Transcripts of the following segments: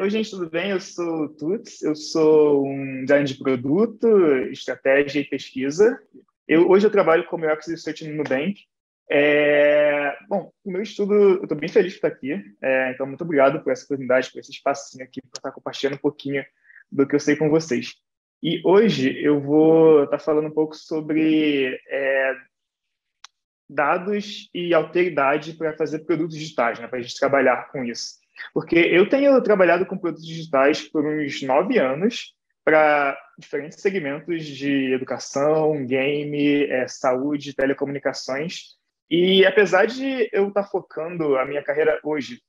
Oi, gente, tudo bem? Eu sou o Tuts, eu sou um designer de produto, estratégia e pesquisa. Hoje eu trabalho como UX Research no Nubank. Bom, o meu estudo, eu estou bem feliz de estar aqui, então muito obrigado por essa oportunidade, por esse espacinho aqui, por estar compartilhando um pouquinho do que eu sei com vocês. E hoje eu vou estar falando um pouco sobre dados e alteridade para fazer produtos digitais, né, para a gente trabalhar com isso. Porque eu tenho trabalhado com produtos digitais por uns 9 anos para diferentes segmentos de educação, game, saúde, telecomunicações. E apesar de eu estar focando a minha carreira hoje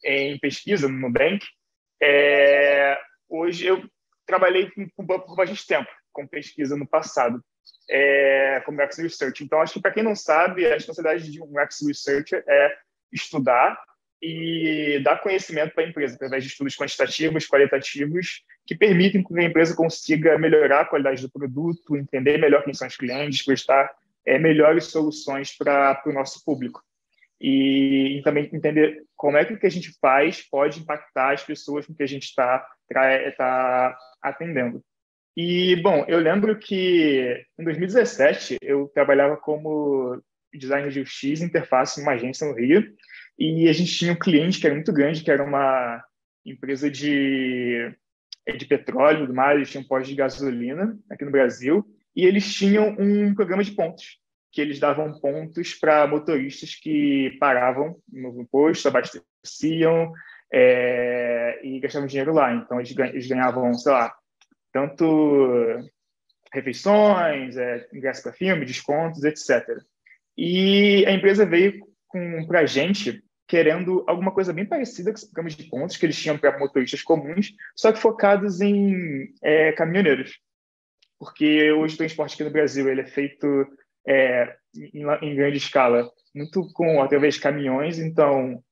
em pesquisa no Nubank, hoje eu trabalhei por bastante tempo com pesquisa no passado, como UX Research. Então, acho que para quem não sabe, a responsabilidade de um UX Researcher é estudar e dar conhecimento para a empresa, através de estudos quantitativos, qualitativos, que permitem que a empresa consiga melhorar a qualidade do produto, entender melhor quem são os clientes, prestar melhores soluções para o nosso público. E também entender como é que o que a gente faz pode impactar as pessoas com que a gente está atendendo. E, bom, eu lembro que em 2017 eu trabalhava como designer de UX, interface numa agência no Rio, e a gente tinha um cliente que era muito grande, que era uma empresa de petróleo e tudo mais, eles tinham postos de gasolina aqui no Brasil, e eles tinham um programa de pontos, que eles davam pontos para motoristas que paravam no posto, abasteciam e gastavam dinheiro lá. Então, eles ganhavam, sei lá, tanto refeições, ingresso para filme, descontos, etc. E a empresa veio para a gente querendo alguma coisa bem parecida com os programas de pontos que eles tinham para motoristas comuns, só que focados em caminhoneiros. Porque hoje o transporte aqui no Brasil ele é feito em grande escala, muito através de caminhões, então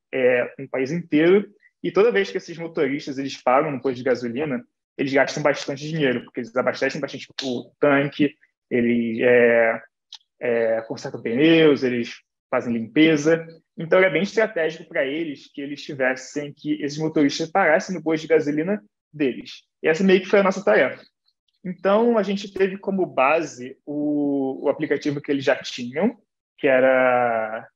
um país inteiro, e toda vez que esses motoristas eles param no posto de gasolina, eles gastam bastante dinheiro, porque eles abastecem bastante o tanque, eles consertam pneus, eles fazem limpeza. Então, é bem estratégico para eles que eles tivessem que esses motoristas parassem no posto de gasolina deles. E essa meio que foi a nossa tarefa. Então, a gente teve como base o aplicativo que eles já tinham, que era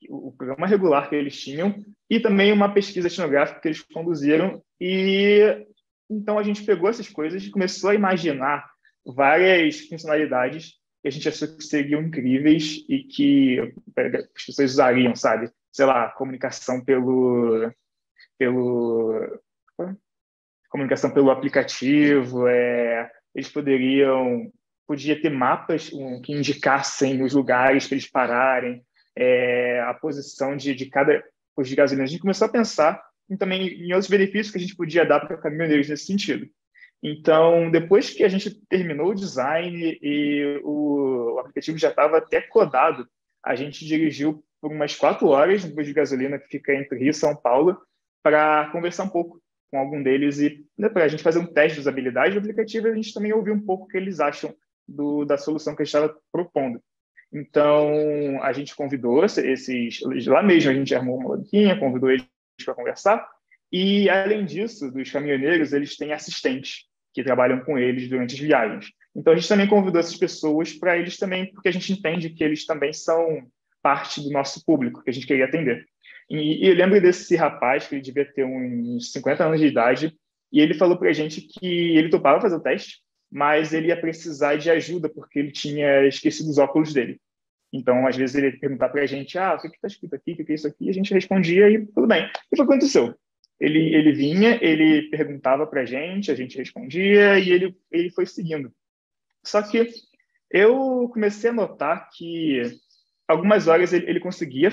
o programa regular que eles tinham, e também uma pesquisa etnográfica que eles conduziram. E então a gente pegou essas coisas e começou a imaginar várias funcionalidades que a gente achou que seriam incríveis e que as pessoas usariam, sabe? Sei lá, pelo comunicação pelo aplicativo, eles podia ter mapas que indicassem os lugares para eles pararem, a posição de cada posto de gasolina. A gente começou a pensar também em outros benefícios que a gente podia dar para caminhoneiros nesse sentido. Então, depois que a gente terminou o design e o aplicativo já estava até codado, a gente dirigiu por umas 4 horas no posto de gasolina que fica entre Rio e São Paulo para conversar um pouco com algum deles e, né, para a gente fazer um teste de usabilidade do aplicativo, a gente também ouviu um pouco o que eles acham da solução que a gente estava propondo. Então, a gente convidou lá mesmo, a gente armou uma lojinha, convidou eles para conversar, e, além disso, dos caminhoneiros, eles têm assistentes que trabalham com eles durante as viagens. Então, a gente também convidou essas pessoas para eles também, porque a gente entende que eles também são parte do nosso público, que a gente queria atender. E eu lembro desse rapaz, que ele devia ter uns 50 anos de idade, e ele falou para a gente que ele topava fazer o teste, mas ele ia precisar de ajuda, porque ele tinha esquecido os óculos dele. Então, às vezes, ele ia perguntar para a gente, o que está escrito aqui, o que é isso aqui? E a gente respondia e tudo bem. E foi o que aconteceu. Ele vinha, ele perguntava para a gente respondia e ele foi seguindo. Só que eu comecei a notar que algumas horas ele conseguia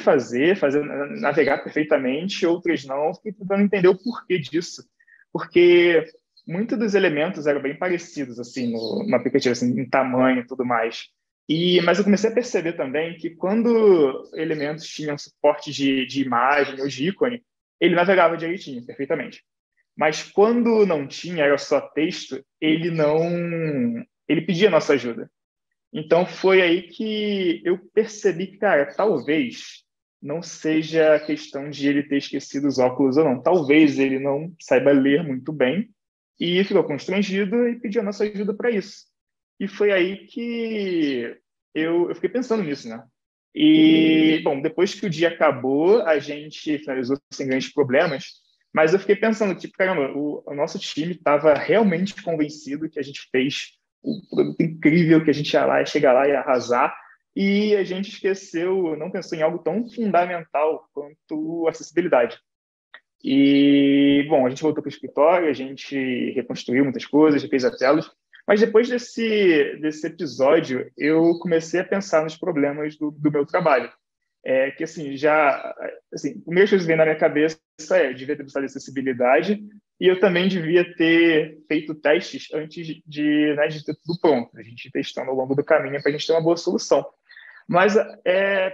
navegar perfeitamente, outras não. Fiquei tentando entender o porquê disso. Porque muitos dos elementos eram bem parecidos, assim, no aplicativo, assim, em tamanho e tudo mais. Mas eu comecei a perceber também que quando elementos tinham suporte de imagem ou de ícone, ele navegava direitinho, perfeitamente. Mas quando não tinha, era só texto, ele pedia nossa ajuda. Então, foi aí que eu percebi que, cara, talvez não seja a questão de ele ter esquecido os óculos ou não. Talvez ele não saiba ler muito bem e ficou constrangido e pediu a nossa ajuda para isso. E foi aí que eu fiquei pensando nisso, né? E, bom, depois que o dia acabou, a gente finalizou sem grandes problemas, mas eu fiquei pensando, tipo, caramba, o nosso time estava realmente convencido que a gente fez um produto incrível, que a gente ia lá, ia chegar lá e arrasar, e a gente esqueceu, não pensou em algo tão fundamental quanto acessibilidade. E, bom, a gente voltou para o escritório, a gente reconstruiu muitas coisas, fez as telas, mas depois desse episódio, eu comecei a pensar nos problemas do meu trabalho. Que, assim, assim, a primeira coisa que vem na minha cabeça eu devia ter buscado acessibilidade e eu também devia ter feito testes antes né, de ter tudo pronto. A gente testando ao longo do caminho para a gente ter uma boa solução. Mas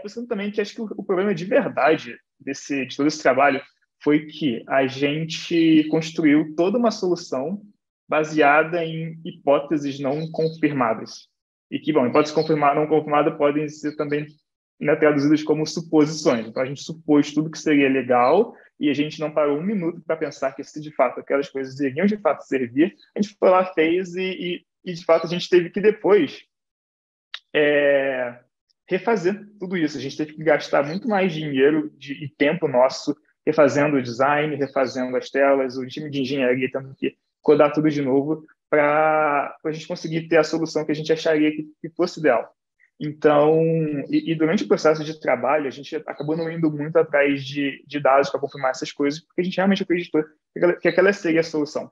pensando também que acho que o problema de verdade de todo esse trabalho foi que a gente construiu toda uma solução baseada em hipóteses não confirmadas. E que, bom, hipóteses confirmadas, não confirmadas podem ser também, né, traduzidas como suposições. Então, a gente supôs tudo que seria legal e a gente não parou um minuto para pensar que se de fato aquelas coisas iriam de fato servir. A gente foi lá, fez e de fato a gente teve que depois refazer tudo isso. A gente teve que gastar muito mais dinheiro e tempo nosso refazendo o design, refazendo as telas, o time de engenharia tendo que codar tudo de novo para a gente conseguir ter a solução que a gente acharia que fosse ideal. Então, durante o processo de trabalho, a gente acabou não indo muito atrás de dados para confirmar essas coisas, porque a gente realmente acreditou que aquela seria a solução.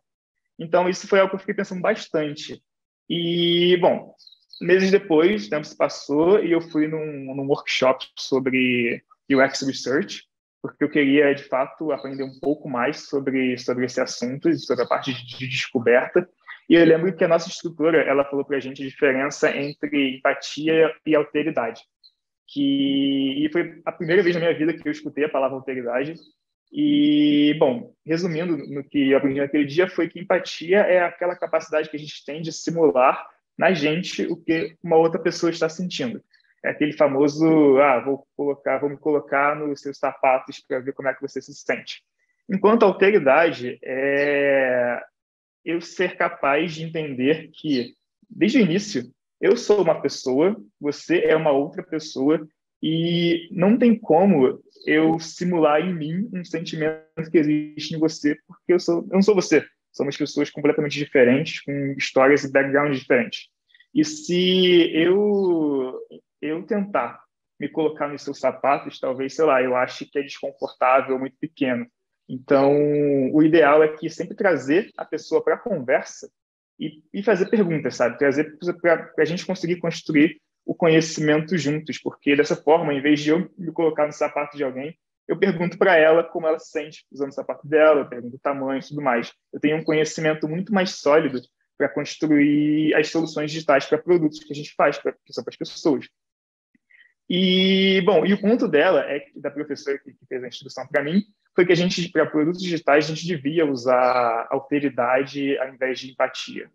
Então, isso foi algo que eu fiquei pensando bastante. E, bom, meses depois, o tempo se passou e eu fui num workshop sobre UX Research, porque eu queria, de fato, aprender um pouco mais sobre esse assunto, sobre a parte de descoberta. E eu lembro que a nossa instrutora, ela falou para a gente a diferença entre empatia e alteridade. E foi a primeira vez na minha vida que eu escutei a palavra alteridade. E, bom, resumindo no que eu aprendi naquele dia, foi que empatia é aquela capacidade que a gente tem de simular na gente o que uma outra pessoa está sentindo. É aquele famoso, vou me colocar nos seus sapatos para ver como é que você se sente. Enquanto a alteridade é eu ser capaz de entender que, desde o início, eu sou uma pessoa, você é uma outra pessoa, e não tem como eu simular em mim um sentimento que existe em você, porque eu não sou você. Somos pessoas completamente diferentes, com histórias e backgrounds diferentes. E se eu tentar me colocar nos seus sapatos, talvez, sei lá, eu ache que é desconfortável, muito pequeno. Então, o ideal é que sempre trazer a pessoa para a conversa e fazer perguntas, sabe? Trazer para a gente conseguir construir o conhecimento juntos, porque dessa forma, em vez de eu me colocar no sapato de alguém, eu pergunto para ela como ela se sente usando o sapato dela, eu pergunto o tamanho e tudo mais. Eu tenho um conhecimento muito mais sólido para construir as soluções digitais para produtos que a gente faz, que são para as pessoas. E, bom, e o ponto dela, da professora que fez a instrução para mim, foi que a gente, para produtos digitais, a gente devia usar alteridade ao invés de empatia.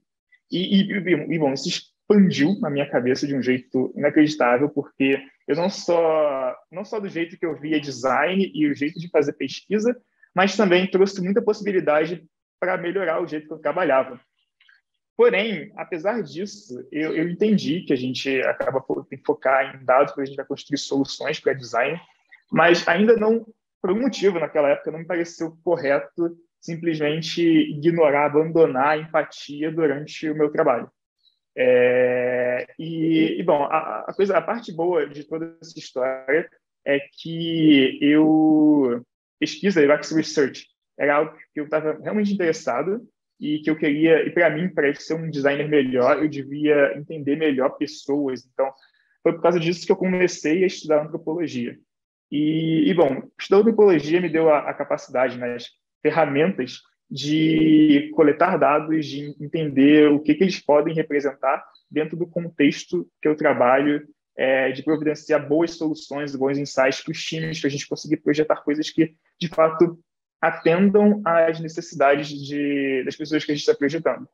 Bom, isso expandiu na minha cabeça de um jeito inacreditável, porque eu não só do jeito que eu via design e o jeito de fazer pesquisa, mas também trouxe muita possibilidade para melhorar o jeito que eu trabalhava. Porém, apesar disso, eu entendi que a gente tem que focar em dados para a gente vai construir soluções para design, mas ainda não, por algum motivo, naquela época, não me pareceu correto simplesmente ignorar, abandonar a empatia durante o meu trabalho. Bom, a parte boa de toda essa história é que pesquisa, UX Research, era algo que eu estava realmente interessado e que eu queria, e para mim, para ser um designer melhor, eu devia entender melhor pessoas. Então, foi por causa disso que eu comecei a estudar antropologia. Bom, estudar antropologia me deu a capacidade, né, as ferramentas de coletar dados, de entender o que eles podem representar dentro do contexto que eu trabalho, de providenciar boas soluções, bons insights para os times, para a gente conseguir projetar coisas que, de fato, atendam às necessidades das pessoas que a gente está projetando.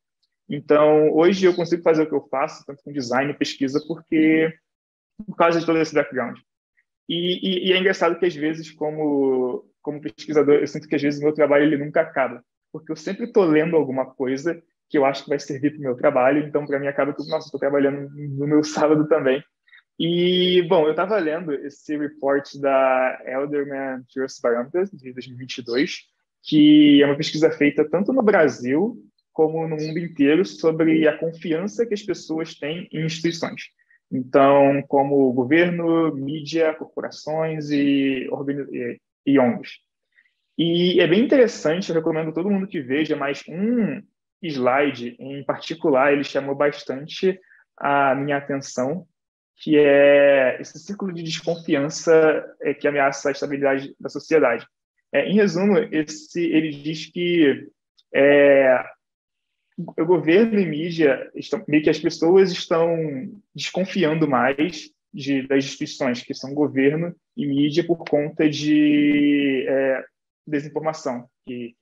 Então, hoje eu consigo fazer o que eu faço, tanto com design e pesquisa, por causa de todo esse background. E é engraçado que, às vezes, como pesquisador, eu sinto que, às vezes, o meu trabalho ele nunca acaba, porque eu sempre estou lendo alguma coisa que eu acho que vai servir para o meu trabalho, então, para mim, acaba que, nossa, estou trabalhando no meu sábado também. E, bom, eu estava lendo esse report da Elderman Trust Barometer, de 2022, que é uma pesquisa feita tanto no Brasil como no mundo inteiro sobre a confiança que as pessoas têm em instituições. Então, como governo, mídia, corporações e ONGs. E é bem interessante, eu recomendo todo mundo que veja, mas um slide em particular, ele chamou bastante a minha atenção, que é esse círculo de desconfiança que ameaça a estabilidade da sociedade. Em resumo, ele diz que é, o governo e mídia meio que as pessoas estão desconfiando mais das instituições que são governo e mídia por conta de desinformação que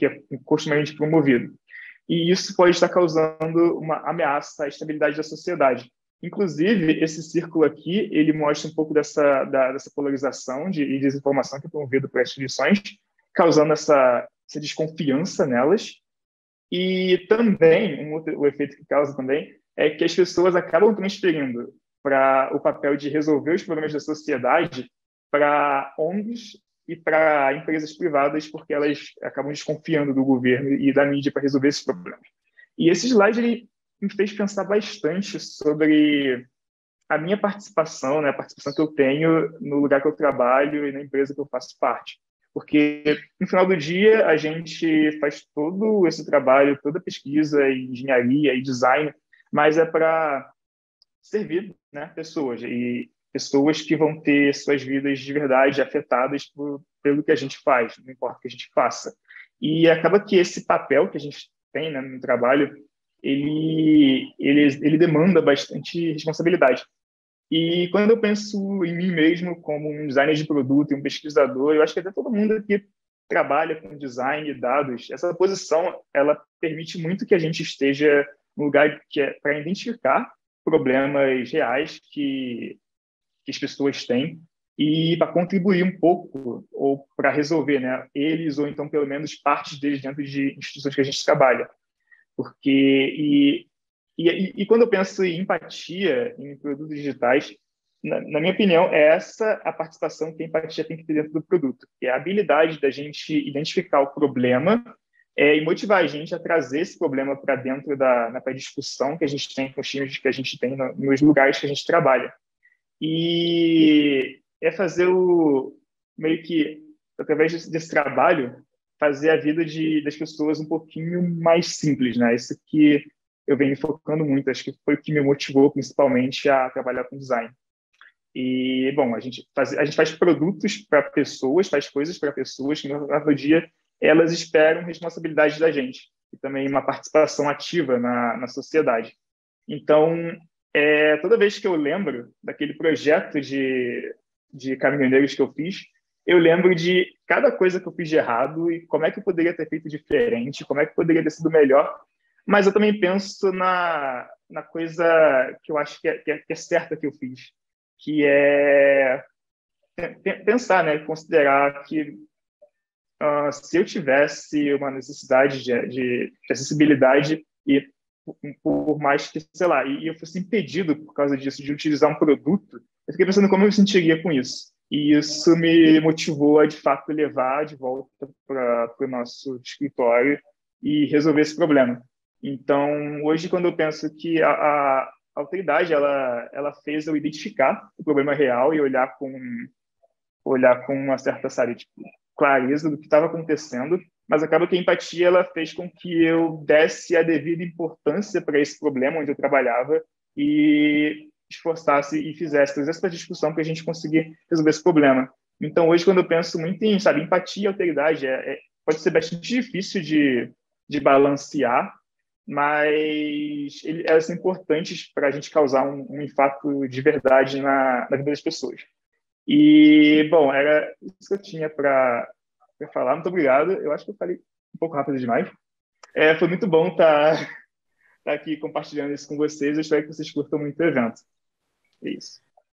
é costumeiramente promovido. E isso pode estar causando uma ameaça à estabilidade da sociedade. Inclusive, esse círculo aqui, ele mostra um pouco dessa polarização e desinformação que é promovida por instituições, causando essa desconfiança nelas. E também, o efeito que causa também é que as pessoas acabam transferindo para o papel de resolver os problemas da sociedade para ONGs e para empresas privadas, porque elas acabam desconfiando do governo e da mídia para resolver esses problemas. E esse slide ele me fez pensar bastante sobre a minha participação, né, a participação que eu tenho no lugar que eu trabalho e na empresa que eu faço parte. Porque, no final do dia, a gente faz todo esse trabalho, toda a pesquisa, e engenharia e design, mas é para servir, né, pessoas. E pessoas que vão ter suas vidas de verdade afetadas pelo que a gente faz, não importa o que a gente faça. E acaba que esse papel que a gente tem, né, no trabalho, ele demanda bastante responsabilidade. E quando eu penso em mim mesmo como um designer de produto e um pesquisador, eu acho que até todo mundo que trabalha com design e dados, essa posição, ela permite muito que a gente esteja no lugar que é para identificar problemas reais que as pessoas têm e para contribuir um pouco ou para resolver, né, eles ou então pelo menos partes deles dentro de instituições que a gente trabalha. Porque e quando eu penso em empatia em produtos digitais, na minha opinião, é essa a participação que a empatia tem que ter dentro do produto, que é a habilidade da gente identificar o problema e motivar a gente a trazer esse problema para dentro da discussão que a gente tem com os times que a gente tem nos lugares que a gente trabalha. E é fazer meio que, através desse trabalho, fazer a vida das pessoas um pouquinho mais simples, né? Isso que eu venho focando muito, acho que foi o que me motivou principalmente a trabalhar com design. E, bom, a gente faz produtos para pessoas, faz coisas para pessoas que, no final do dia, elas esperam responsabilidade da gente e também uma participação ativa na sociedade. Então, toda vez que eu lembro daquele projeto de caminhoneiros que eu fiz, eu lembro de cada coisa que eu fiz de errado e como é que eu poderia ter feito diferente, como é que poderia ter sido melhor. Mas eu também penso na coisa que eu acho que é certa que eu fiz, que é pensar, né, considerar que se eu tivesse uma necessidade de acessibilidade e por mais que, sei lá, e eu fosse impedido por causa disso de utilizar um produto, eu fiquei pensando como eu me sentiria com isso. E isso me motivou a, de fato, levar de volta para o nosso escritório e resolver esse problema. Então, hoje, quando eu penso que a autoridade ela fez eu identificar o problema real e olhar com uma certa, sabe, tipo, clareza do que estava acontecendo, mas acaba que a empatia ela fez com que eu desse a devida importância para esse problema onde eu trabalhava e esforçasse e fizesse essa discussão para a gente conseguir resolver esse problema. Então, hoje, quando eu penso muito em, sabe, empatia e alteridade, pode ser bastante difícil de balancear, mas elas são importantes para a gente causar um impacto de verdade na vida das pessoas. E, bom, era isso que eu tinha para falar. Muito obrigado. Eu acho que eu falei um pouco rápido demais. Foi muito bom estar aqui compartilhando isso com vocês. Eu espero que vocês curtam muito o evento. É isso.